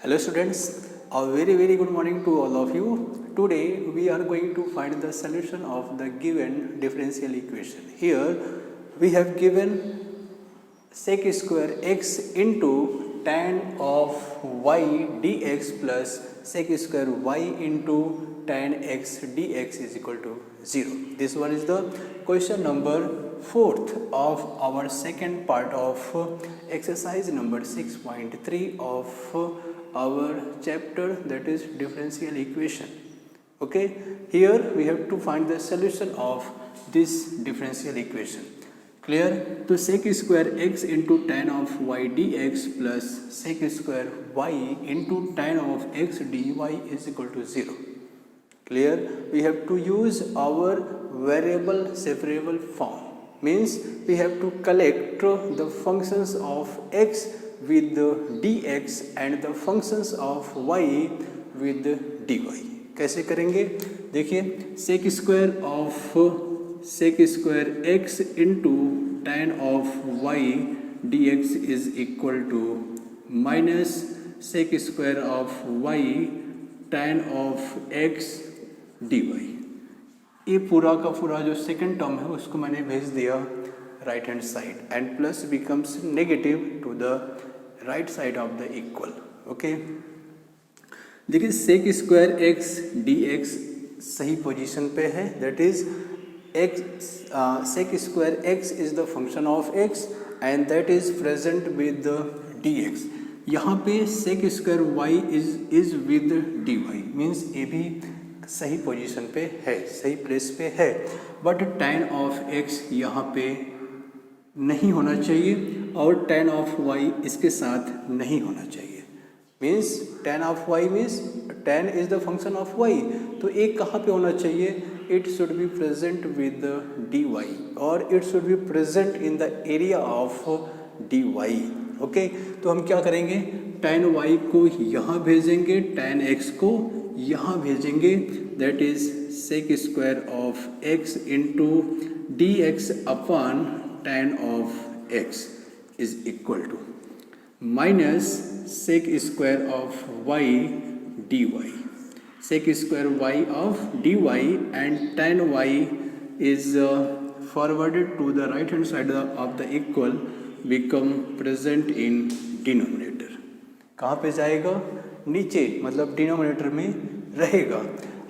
Hello students, a very good morning to all of you. Today we are going to find the solution of the given differential equation. Here we have given sec square x into tan of y dx plus sec square y into tan x dx is equal to 0. This one is the question number 4th of our second part of exercise number 6.3 of our chapter, that is differential equation. Okay, here we have to find the solution of this differential equation. Clear? तो sec square x into tan of y dx plus sec square y into tan of x dy is equal to 0. Clear? We have to use our variable separable form. Means we have to collect the functions of x with the dx and the functions of y with the dy. कैसे करेंगे? देखिए, sec square x into tan of y dx is equal to minus sec square of y tan of x dy. ये पूरा का पूरा जो second term है उसको मैंने भेज दिया right hand side and plus becomes negative to the right side of the equal. Okay, देखिए sec square x d x सही पोजीशन पे है, that is x sec square x is the function of x and that is present with d x. यहाँ पे sec square y is with d y, means ये भी सही position पे है, सही प्लेस पे है. बट tan ऑफ x यहाँ पे नहीं होना चाहिए और tan ऑफ y इसके साथ नहीं होना चाहिए. Means tan of y means tan is the function of y, तो एक कहाँ पे होना चाहिए? It should be present with dy और it should be present in the area of dy. Okay, तो हम क्या करेंगे? tan y को यहाँ भेजेंगे, tan x को यहाँ भेजेंगे, that is sec square of x into d x upon tan of x is equal to minus sec square of y dy. Sec square y of dy and tan y is forwarded to the right hand side of the equal become present in denominator. कहाँ पे जाएगा? नीचे, मतलब denominator में रहेगा.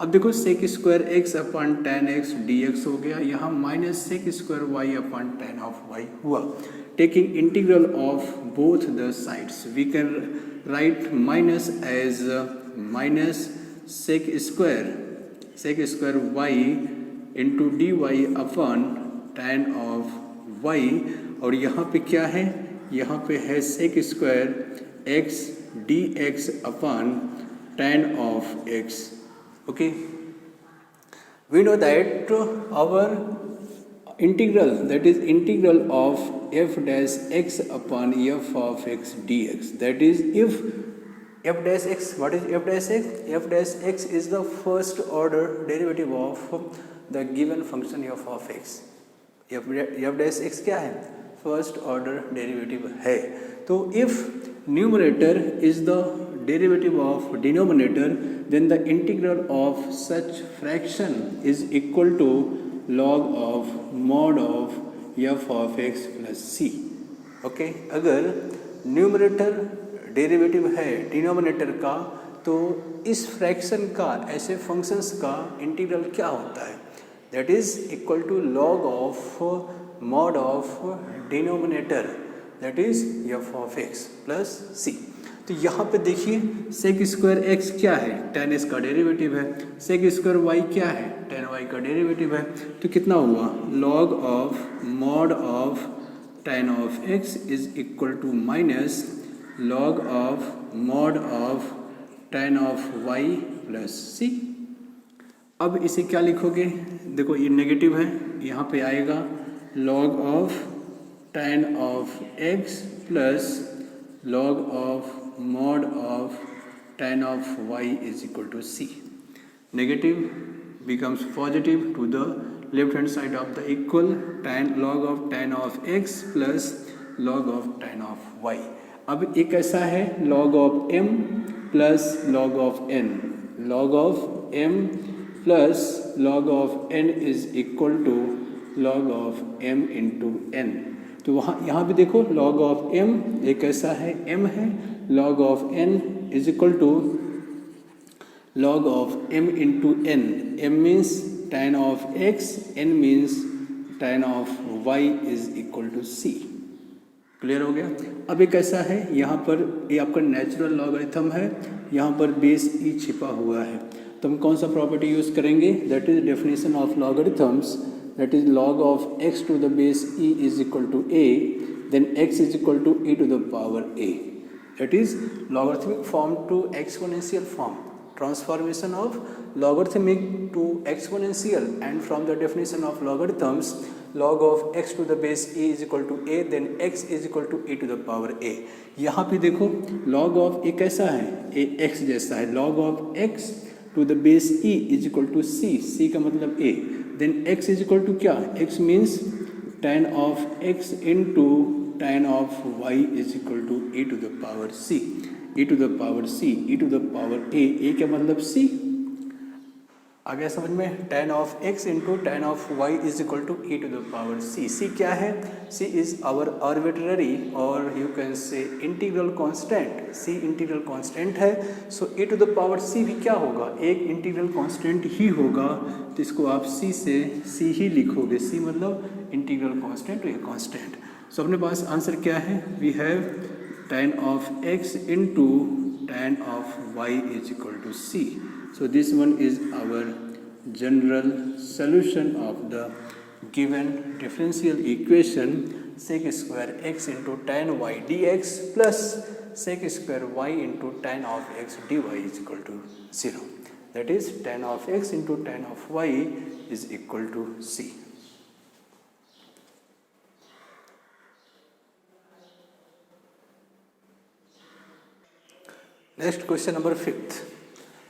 अब देखो sec square x upon tan x d x हो गया, यहाँ minus sec square y upon tan of y हुआ. Taking integral of both the sides we can write minus as minus sec square y into d y upon tan of y. और यहाँ पे क्या है? यहाँ पे है sec square x d x upon tan of x. Okay, we know that our integral, that is integral of f dash x upon f of x dx, that is if f dash x, what is f dash x? F dash x is the first order derivative of the given function f of x. f dash x क्या है? First order derivative है. तो if numerator is the derivative of denominator, then the integral of such fraction is equal to log of mod of f of x plus c. Okay, अगर numerator derivative है denominator का, तो इस fraction का, ऐसे functions का integral क्या होता है? That is equal to log of mod of denominator, that is f of x plus c. तो यहाँ पे देखिए सेक स्क्वायर एक्स क्या है? tan x का डेरिवेटिव है. सेक स्क्वायर वाई क्या है? tan y का डेरिवेटिव है. तो कितना हुआ? Log of mod of tan of x is equal to minus log of mod of tan of y plus c. अब इसे क्या लिखोगे? देखो ये नेगेटिव है, यहाँ पे आएगा log of tan of x plus log of mod of tan of y is equal to c. Negative becomes positive to the left hand side of the equal, log of tan of x plus log of tan of y. अब एक ऐसा है log of m plus log of n. Log of m plus log of n is equal to log of m into n. तो वहाँ यहाँ भी देखो log of m एक ऐसा है m है, log of n is equal to log of m into n. m means tan of x, n means tan of y is equal to c. Clear हो गया। अब एक ऐसा है, यहाँ पर ये आपका नेचुरल लॉगरिथम है, यहाँ पर बेस e छिपा हुआ है, तो हम कौन सा प्रॉपर्टी यूज़ करेंगे? That is definition of logarithms, that is log of x to the base e is equal to a, then x is equal to e to the power a. That is logarithmic form to exponential form, transformation of logarithmic to exponential, and from the definition of logarithms, log of x to the base e is equal to a, then x is equal to e to the power a. यहाँ पे देखो log of a कैसा है? a x जैसा है, log of x to the base e is equal to c, c का मतलब a, then x is equal to क्या? x means tan of x into tan of y is equal to e to the power c, e to the power c, e to the power a क्या मतलब c? आ गया समझ में? tan of x into tan of y is equal to e to the power c. c क्या है? c is our arbitrary or you can say integral constant. c integral constant है, so e to the power c भी क्या होगा? एक integral constant ही होगा, तो इसको आप c से c ही लिखोगे, c मतलब integral constant तो ये constant. so अपने पास आंसर क्या है? we have tan of x into tan of y is equal to c. So this one is our general solution of the given differential equation sec square x into tan y dx plus sec square y into tan of x dy is equal to 0. That is tan of x into tan of y is equal to c. Next question number 5th.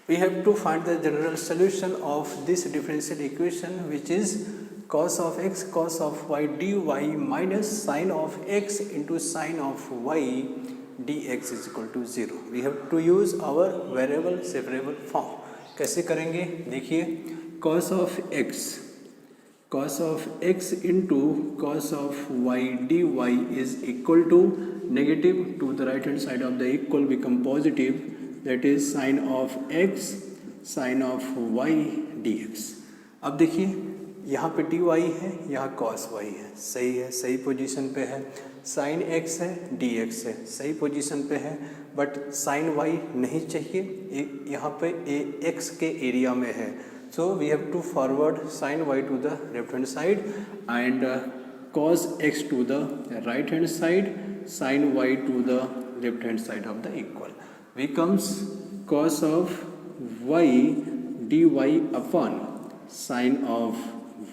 We have to find the general solution of this differential equation, which is cos of x cos of y dy minus sin of x into sin of y dx is equal to 0. We have to use our variable separable form. कैसे करेंगे? देखिए, cos of x into cos of y dy is equal to negative, to the right hand side of the equal become positive, that is sin of x sin of y dx. अब देखिए यहाँ पे dy है, यहाँ cos y है, सही है, सही पोजीशन पे है, sin x है, dx है, सही पोजीशन पे है, बट sin y नहीं चाहिए, यहाँ पे x के एरिया में है, so we have to forward sin y to the left hand side and cos x to the right hand side, sin y to the left hand side of the equal. Becomes cos of y dy upon sin of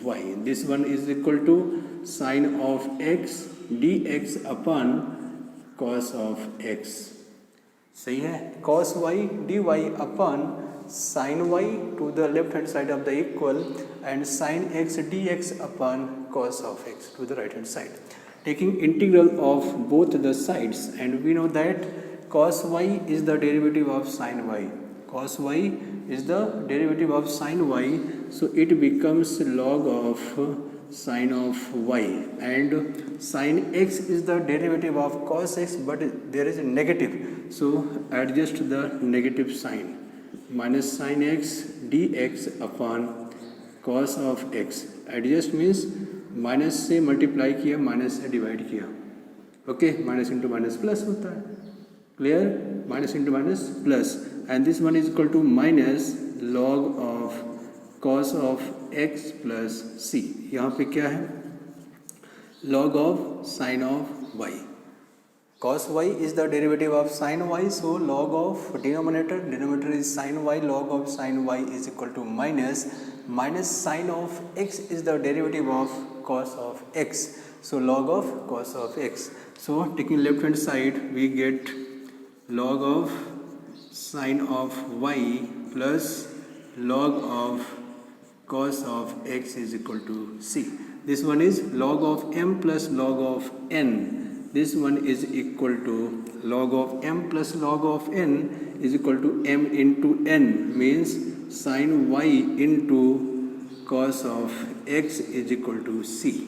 y. This one is equal to sin of x dx upon cos of x. सही है? cos y dy upon sin y to the left hand side of the equal and sin x dx upon cos of x to the right hand side. Taking integral of both the sides, and we know that cos y is the derivative of sin y. Cos y is the derivative of sin y, so it becomes log of sin of y, and sin x is the derivative of cos x, but there is a negative, so adjust the negative sign, minus sin x dx upon cos of x. Adjust means minus से multiply किया, minus से divide किया, okay, minus into minus plus होता है, clear? Minus into minus plus, and this one is equal to minus log of cos of x plus C. यहाँ पे क्या है? Log of sine of y. cos y is the derivative of sin y, so log of denominator is sin y, log of sin y is equal to minus sin of x is the derivative of cos of x, so log of cos of x. So taking left hand side we get log of sin of y plus log of cos of x is equal to c. This one is log of m plus log of n. this one is equal to log of m plus log of n is equal to m into n, means sin y into cos of x is equal to c,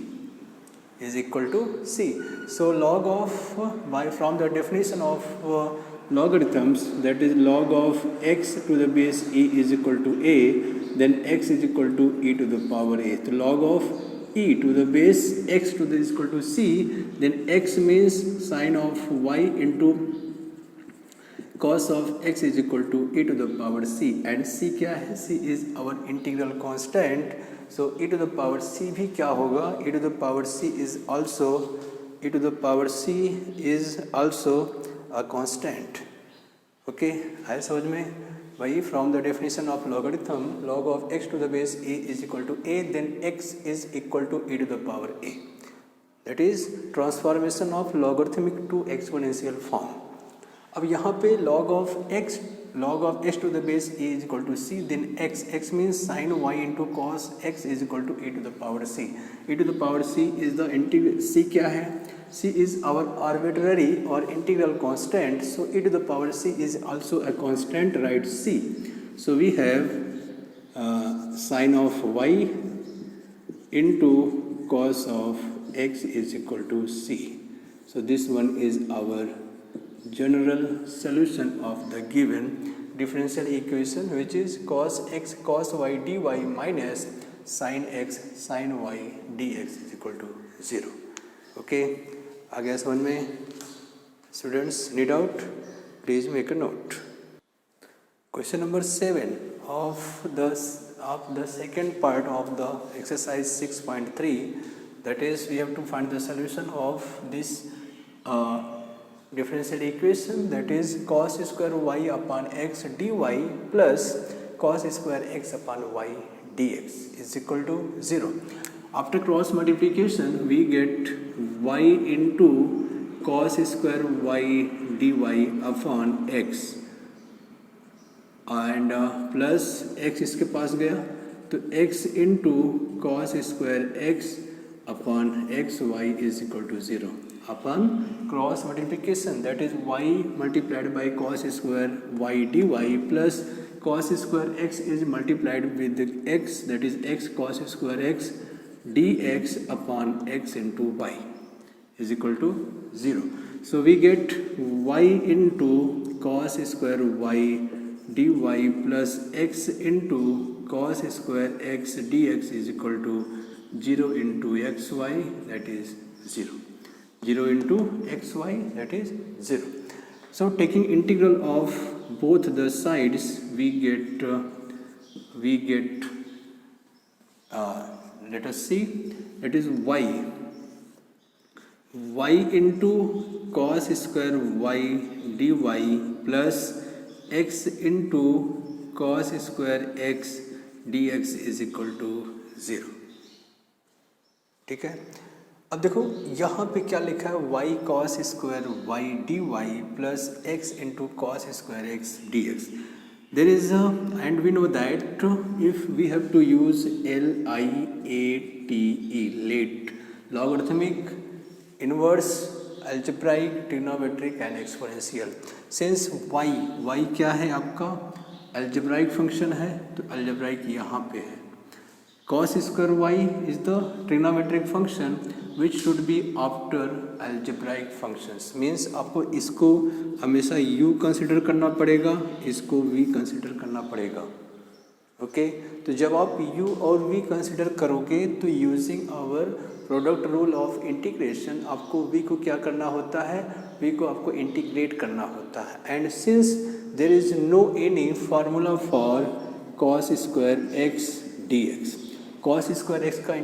is equal to c. So log of by from the definition of logarithms, that is log of x to the base e is equal to a, then x is equal to e to the power a. So log of e to the base x to the is equal to c, then x means sin of y into cos of x is equal to e to the power c, and c क्या है, c is our integral constant. So e to the power c भी क्या होगा, e to the power c is also a constant. Okay, आया समझ में भाई? From the definition of logarithm, log of x to the base a is equal to a, then x is equal to e to the power a. That is transformation of logarithmic to exponential form. अब यहाँ पे log of x to the base a is equal to c, then x means sin y into cos x is equal to e to the power c. e to the power c is the integral. c क्या है? c is our arbitrary or integral constant. So e to the power c is also a constant, right? c. So we have sin of y into cos of x is equal to c. So this one is our general solution of the given differential equation, which is cos x cos y dy minus sin x sin y dx is equal to 0. Okay, आ गया समझ में? Students, need out? Please make a note. Question number 7 of the second part of the exercise 6.3, that is we have to find the solution of this differential equation, that is cos square y upon x dy plus cos square x upon y dx is equal to 0. After cross multiplication we get y into cos square y dy upon x and plus x इसके पास गया तो x into cos square x upon x y is equal to 0. Upon cross multiplication, that is y multiplied by cos square y dy plus cos square x is multiplied with the x, that is x cos square x dx upon x into y is equal to 0. So we get y into cos square y dy plus x into cos square x dx is equal to 0 into xy, that is 0. 0 into xy, that is 0. So taking integral of both the sides, we get let us see, that is y into cos square y dy plus x into cos square x dx is equal to 0. ठीक है, अब देखो यहाँ पे क्या लिखा है, y cos square y dy plus x into cos square x dx. There is a, and we know that if we have to use LIATE, late, logarithmic, inverse, algebraic, trigonometric and exponential. Since y क्या है आपका, algebraic function है, तो algebraic यहाँ पे है. Cos square y is the trigonometric function which should be after algebraic functions. Means आपको इसको हमेशा u कंसिडर करना पड़ेगा, इसको v कंसिडर करना पड़ेगा. ओके, तो जब आप u और v कंसिडर करोगे तो using our product rule of integration आपको v को क्या करना होता है, v को आपको इंटीग्रेट करना होता है. And since there is no any formula for cos square x dx, cos square x का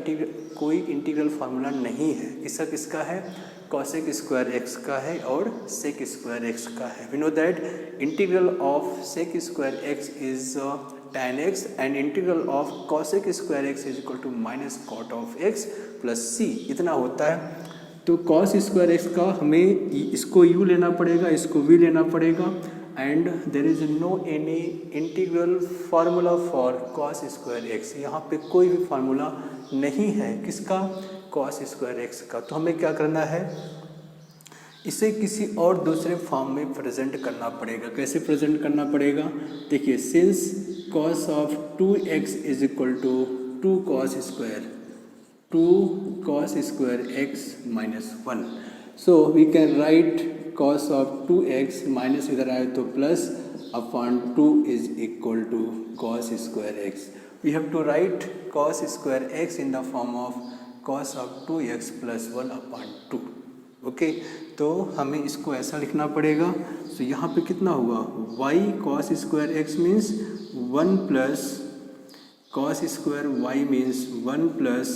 कोई इंटीग्रल फार्मूला नहीं है. किसका है, cosec स्क्वायर x का है और sec स्क्वायर x का है. We know that integral of sec square x is tan x and integral of cosec square x is equal to minus cot of x plus c, इतना होता है. तो cos square x का हमें इसको u लेना पड़ेगा, इसको v लेना पड़ेगा. And there is no any integral formula for cos square x. यहाँ पे कोई भी फार्मूला नहीं है किसका, cos स्क्वायर x का. तो हमें क्या करना है, इसे किसी और दूसरे फॉर्म में प्रेजेंट करना पड़ेगा। कैसे प्रेजेंट करना पड़ेगा? देखिए, since cos of 2x is equal to 2 cos square x minus 1, so we can write cos of 2x minus इधर आए तो plus upon 2 is equal to cos square x. We have to write cos square x in the form of cos of 2x plus 1 upon 2. Okay, तो हमें इसको ऐसा लिखना पड़ेगा। तो यहाँ पे कितना हुआ? y cos square x means 1 plus cos square y means 1 plus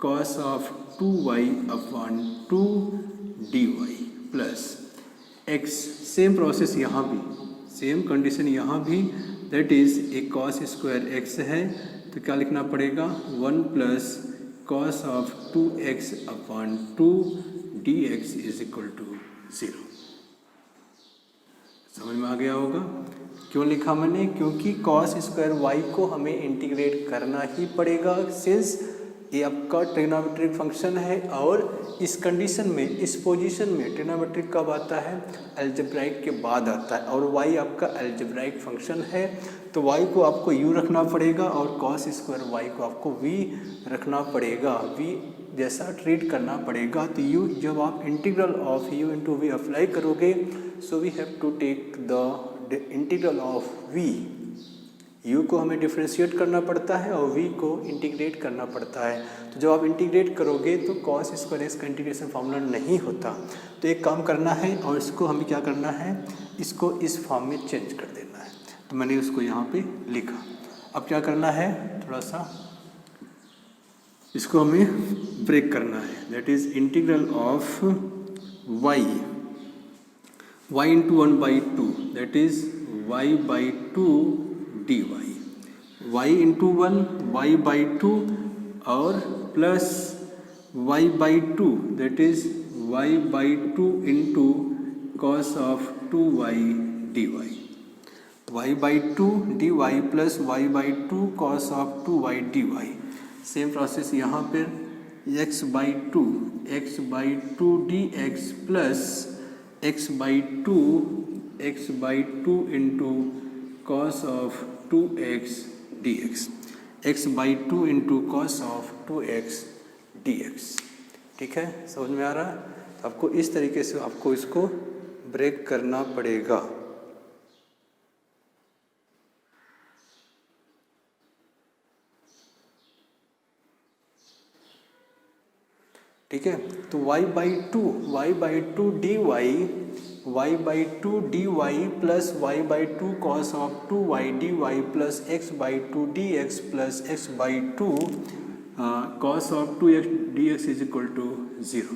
cos of 2y upon 2 dy plus x। Same process यहाँ भी, सेम कंडीशन यहाँ भी, that is a cos square x है तो क्या लिखना पड़ेगा? 1 plus cos of 2x upon 2 dx is equal to 0। समझ में आ गया होगा क्यों लिखा मैंने? क्योंकि cos स्क्वायर y को हमें इंटीग्रेट करना ही पड़ेगा, सिंस ये आपका ट्रिग्नोमेट्रिक फंक्शन है। और इस कंडीशन में, इस पोजीशन में ट्रिग्नोमेट्रिक कब आता है? अलजेब्राइक के बाद आता है, और y आपका अलजेब्राइक फंक्शन है तो y को आपको u रखना पड़ेगा और cos स्क्वायर y को आपको v रखना पड़ेगा, v जैसा ट्रीट करना पड़ेगा। तो u, जब आप integral of u into v apply करोगे, so we have to take the integral of v। u को हमें डिफ्रेंशिएट करना पड़ता है और v को इंटीग्रेट करना पड़ता है। तो जब आप इंटीग्रेट करोगे तो cos स्क्वायर एक्स का इंटीग्रेशन फार्मूला नहीं होता। तो एक काम करना है और इसको हमें क्या करना है? इसको इस फॉर्म में चेंज कर देना है। तो मैंने उसको यहाँ पे लिखा। अब क्या करना है? थोड़ा सा इसको हमें ब्रेक करना है, that is integral of y into 1/2, that is y/2 dy, y into 1 y/2 और plus y/2 that is y/2 into cos of 2y dy, y/2 dy plus y/2 cos of 2y dy। Same process यहाँ पर x/2 dx plus x/2 into cos of 2x dx, x/2 into cos of 2x dx। ठीक है, समझ में आ रहा है? आपको इस तरीके से आपको इसको ब्रेक करना पड़ेगा। ठीक है, तो y/2 dy plus y/2 cos of 2y dy plus x/2 dx plus x/2 cos of 2x dx is equal to 0,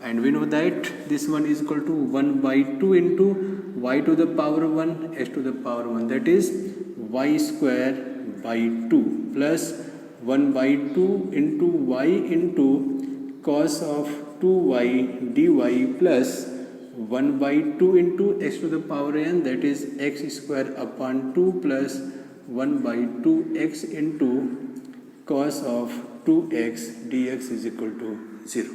and we know that this one is equal to 1/2 into y to the power 1 x to the power 1, that is y square by 2 plus 1/2 into y into cos of 2y dy plus 1/2 into x to the power n, that is x square upon 2 plus 1/2 x into cos of 2x dx is equal to 0।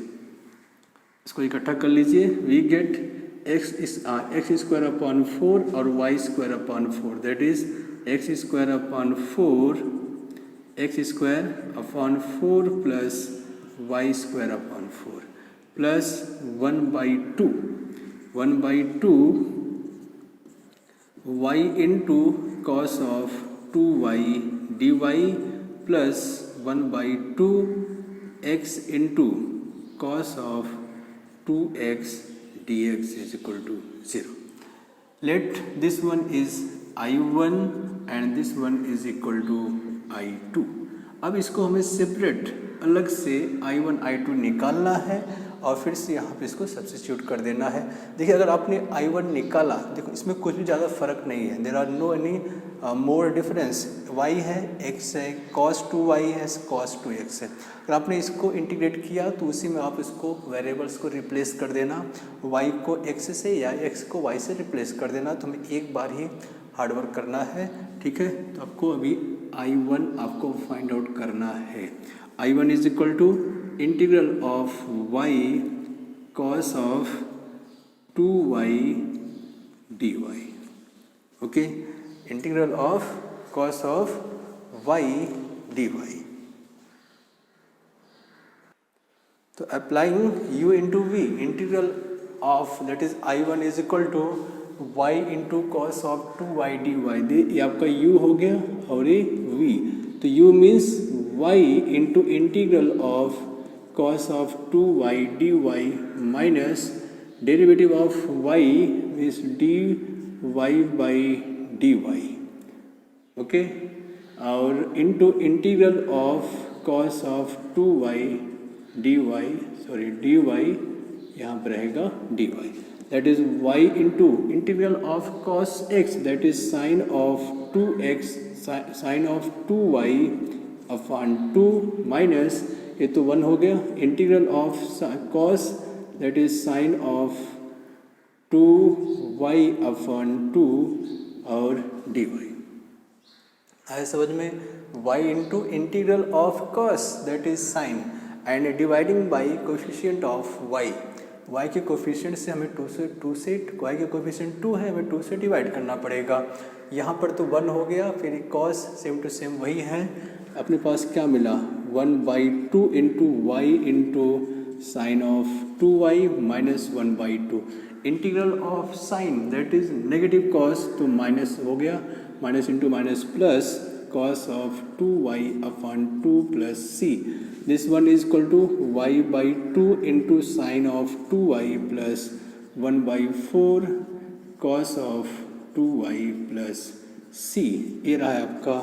इसको इकट्ठा कर लीजिए। We get x square upon 4 और y square upon 4, that is x square upon 4 plus y square upon 4 plus 1/2 y into cos of 2y dy plus 1/2 x into cos of 2x dx is equal to 0. Let this one is I1 and this one is equal to I2. अब इसको हमें separate अलग से I1 I2 निकालना है और फिर से यहाँ पे इसको सब्स्टिट्यूट कर देना है। देखिए, अगर आपने I1 निकाला, देखो इसमें कुछ भी ज़्यादा फर्क नहीं है, there are no any more difference. y है, x है, cos 2y है, cos 2x है। अगर आपने इसको इंटीग्रेट किया तो उसी में आप इसको वेरिएबल्स को रिप्लेस कर देना, y को x से या x को y से रिप्लेस कर देना। तो हमें एक बार ही हार्डवर्क करना है। ठीक है, तो आपको अभी I1 आपको फाइंड आउट करना है। I1 is equal to integral of y cos of 2y dy. Okay, integral of cos of y dy. तो applying u into v, integral of that is I1 is equal to y into cos of 2y dy. ये आपका u हो गया और ये v. तो u means y into integral of cos of 2y dy minus derivative of y means dy by dy. Okay, और into integral of cos of 2y dy, sorry dy यहाँ पर रहेगा dy. That is y into integral of cos x, that is sine of 2x, sine of 2y upon 2 minus, ये तो 1 हो गया, integral of cos that is sine of 2y upon 2 और dy. आए समझ में? y into integral of cos that is sign and dividing by coefficient of y. y के coefficient से हमें 2 से y के कोफिशिएंट 2 है, हमें 2 से डिवाइड करना पड़ेगा. यहाँ पर तो 1 हो गया, फिर cos सेम टू सेम वही है. अपने पास क्या मिला? 1/2 into y into sine of 2y minus 1/2. Integral of sine that is negative cos, तो माइनस हो गया, minus into minus plus cos of 2y upon 2 plus c. This one is equal to y by 2 into sine of 2y plus 1/4 cos of 2y plus c. ये रहा है आपका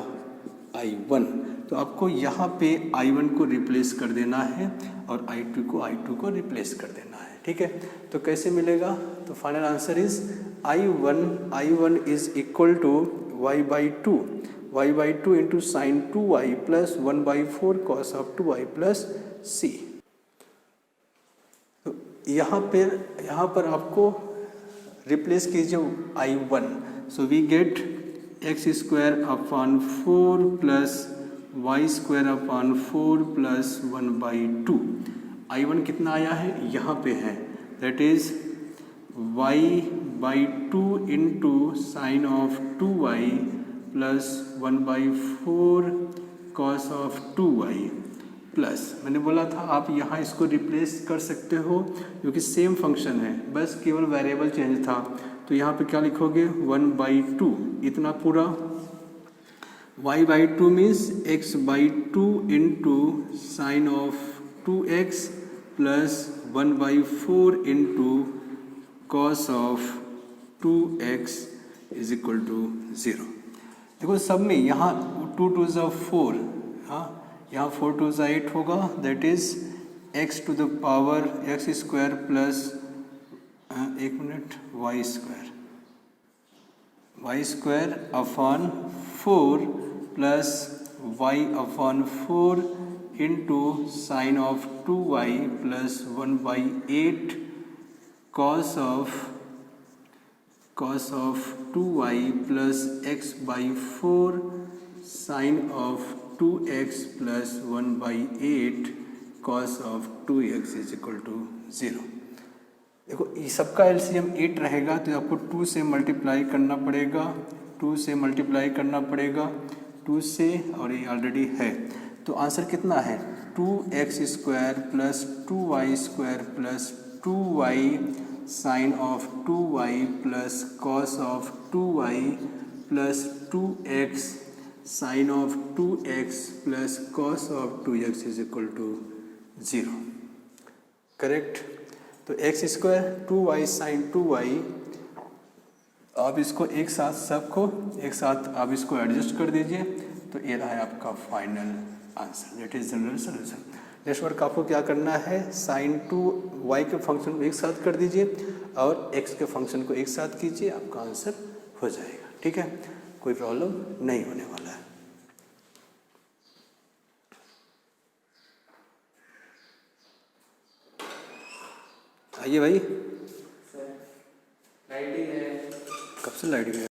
I1. तो आपको यहाँ पे I1 को रिप्लेस कर देना है और I2 को रिप्लेस कर देना है. ठीक है, तो कैसे मिलेगा? तो final answer is I1 is equal to y by 2 into sine 2y plus 1/4 cos of 2y plus c. तो यहाँ पर आपको रिप्लेस कीजिए I1. So we get x square upon 4 plus y square upon 4 plus 1/2. I1 कितना आया है? यहाँ पे है, that is y/2 into sine of 2y plus 1/4 cos of 2y plus, मैंने बोला था आप यहाँ इसको रिप्लेस कर सकते हो क्योंकि सेम फंक्शन है, बस केवल वेरिएबल चेंज था. तो यहाँ पे क्या लिखोगे? 1/2 इतना पूरा, y/2 means x/2 into sine of 2x plus 1/4 into cos of 2x is equal to 0. देखो सब में यहाँ 2 2 4, हाँ यहाँ 4 2 8 होगा, that is x to the power x square plus y square upon 4 plus y upon 4 into sine of 2y plus 1/8 cos of 2y plus x/4 sine of 2x plus 1/8 cos of 2x is equal to 0. देखो ये सबका LCM 8 रहेगा, तो आपको 2 से multiply करना पड़ेगा, 2 से, और ये ऑलरेडी है. तो आंसर कितना है? 2x square plus 2y square plus 2y sine of 2y plus cos of 2y plus 2x sine of 2x plus cos of 2x is equal to 0. Correct. तो x square 2y sine 2y, आप इसको एक साथ आप इसको adjust कर दीजिए, तो ये रहा है आपका final answer, that is general solution. Next work आपको क्या करना है? साइन 2y के फंक्शन को एक साथ कर दीजिए और x के फंक्शन को एक साथ कीजिए, आपका आंसर हो जाएगा. ठीक है, कोई प्रॉब्लम नहीं होने वाला है. आइए भाई. लाइटिंग है. कब से लाइटिंग है?